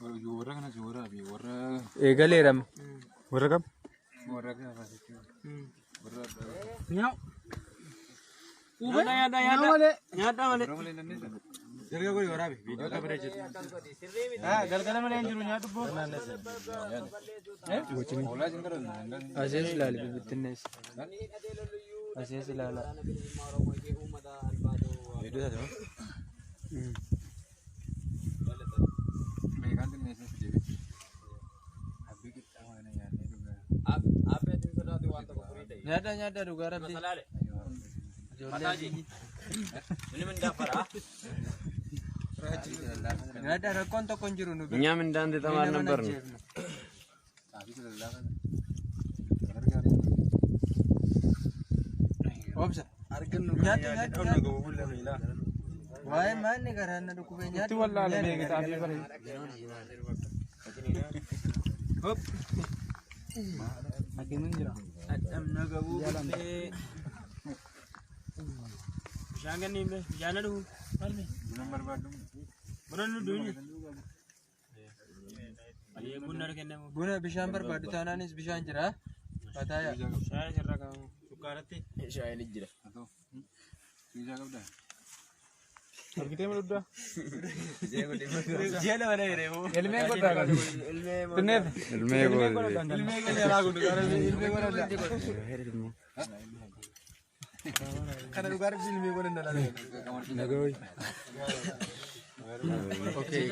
Warra kana warra abi warra eegaleeram warra kam warra kana warra Nyaw. Nyata malee. Jalga gori warra abi video ka bare jiru Galgala malee hin jiru nyaatu boo. ola jingara asees ilaali bibittinnees asees ilaala video ta jo me kan din nese devi abhi kitta hoina yaar ne duga आप पे दिन कर रहे हो वांता को पूरी दे nyaata nyaata dhugaa rabbi मसाला ले पता जी ini mendafara nyaata rakkoon tokko hin jiru nu Nyam dan di taman number. abi se lalla ka obsa argan nyaata nyaata na go bulle mila waa'ee maanni garaanna dhukkubee nyaata wallaale ne kita abi bare hop hakimin jira adam nagabu jangan ni be jana du palme number badu bunan du ni ali gunnar kenne mo buna bishaan barbaadu taanaanis bishaan jira fataaya saya sirra ka sukarati saya ni jira ato pizza kabda argite mo dudda jela mana ere mo elme ko daga tinne Ilme go. elme ko jara gundu gara elme ko dada kana dhugaa rabbi ilmee godhan dhala Nagoi. okay